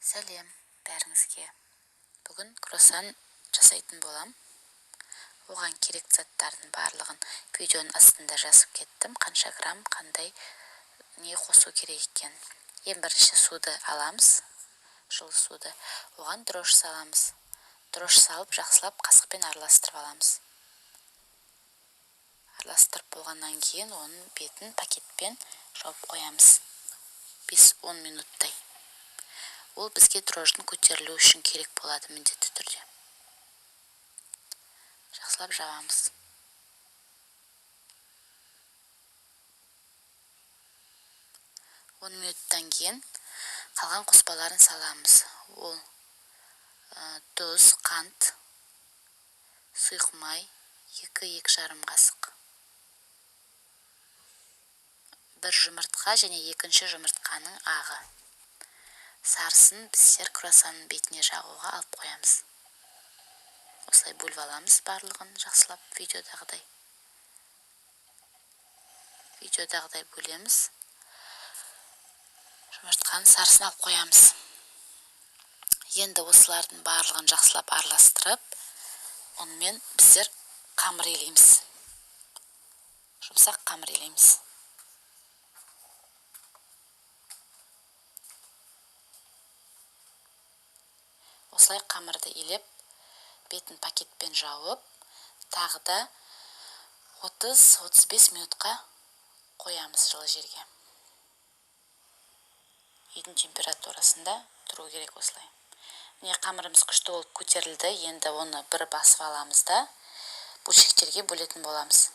Сәлем бәріңізге. Бүгін круассан жасайтын болам. Оған керек заттардың барлығын видеоның астында жазып кеттім. Қанша грамм, қандай не қосу керек екен. Ең бірінші суды аламыз, жылы суды. Оған дрожж саламыз. Дрожж салып, жақсылап қасықпен араластырып аламыз. Араластырып болғаннан кейін оның бетін пакетпен жауып қоямыз. 5-10 минуттай. Ол бізге дрожждың көтерілуі үшін керек болады міндетті түрде. Жақсылап жабамыз. Он минуттан кейін қалған қоспаларын саламыз. Ол тұз, қант, сұйық май, 2-2,5 қасық. Бір жұмыртқа және екінші жұмыртқаның ағы. Сарысын біздер круассанның бетіне жағуға алып қоямыз. Осылай бөліп аламыз барлығын жақсылап видеодағыдай. Видеодағыдай бөлеміз. Жұмыртқаның сарысын алып қоямыз. Енді осылардың барлығын жақсылап араластырып, онымен біздер қамыр илейміз. Жұмсақ қамыр илейміз. Осылай қамырды илеп, бетін пакетпен жауып, тағы да 30-35 минутқа қоямыз жылы жерге. Үйдің температурасында тұру керек осылай. Міне қамырымыз күшті болып көтерілді. Енді оны бір басып аламыз да бөлшектерге бөлетін боламыз.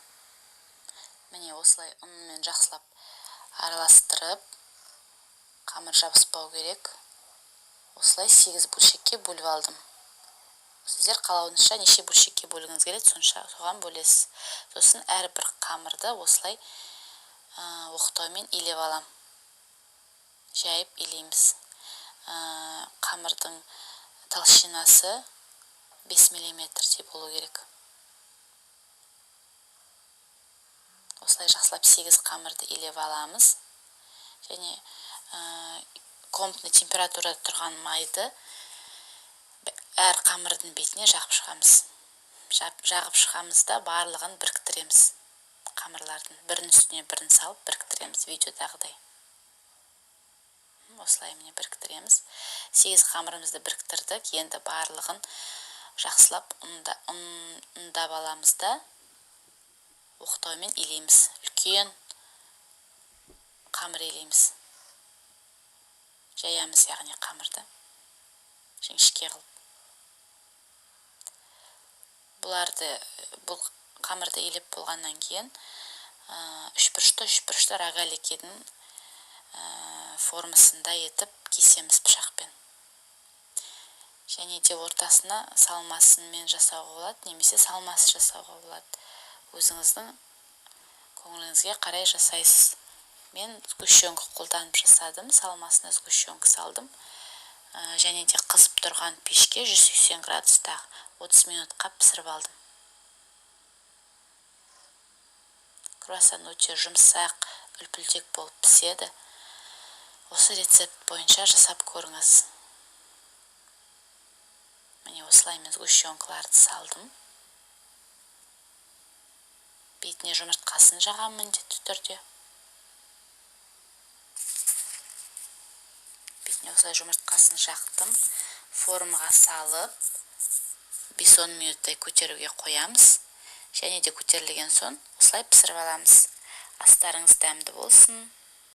Міне осылай ұнмен жақсылап араластырып, қамыр жабыспау керек. Осылай 8 бөлшекке бөліп алдым. Сіздер қалауыңызша неше бөлшекке бөлгіңіз келеді, сонша соған бөлесіз. Сосын әрбір қамырды осылай оқтаумен илеп алам. Жайып илейміз. Қамырдың толщинасы 5 мм болу керек. Осылай жақсылап 8 қамырды илеп аламыз. Және комнатный температурада тұрған майды әр қамырдың бетіне жағып шығамыз. Жағып шығамыз да барлығын біріктіреміз. Қамырлардың бірінің үстіне бірін салып біріктіреміз видеодағыдай. Осылай міне біріктіреміз. 8 қамырымызды біріктірдік. Енді барлығын жақсылап ұндап аламыз да оқтаумен илейміз. Үлкен қамыр илейміз. Жаямыз, яғни қамырды жіңішке қылып. Бұл қамырды илеп болғаннан кейін үшбұрышты рогаликінің формасында етіп кесеміз пышақпен. Және де ортасына салмасымен жасауға болады, немесе салмасы жасауға болады. Өзіңіздің көңіліңізге қарай жасайсыз. Мен сгущенка қолданып жасадым, салмасына сгущенка салдым. Және де қызып тұрған пешке 180 градуста 30 минутқа пісіріп алдым. Круассан өте жұмсақ, үлпілдек болып піседі. Осы рецепт бойынша жасап көріңіз. Міне осылай мен сгущенкаларды салдым. Бетіне жұмыртқасын жағам міндетті түрде. Бетіне осылай жұмыртқасын жақтым. Формаға салып 5-10 минуттай көтеруге қоямыз. Және де көтерілген соң осылай пісіріп аламыз. Астарыңыз дәмді болсын.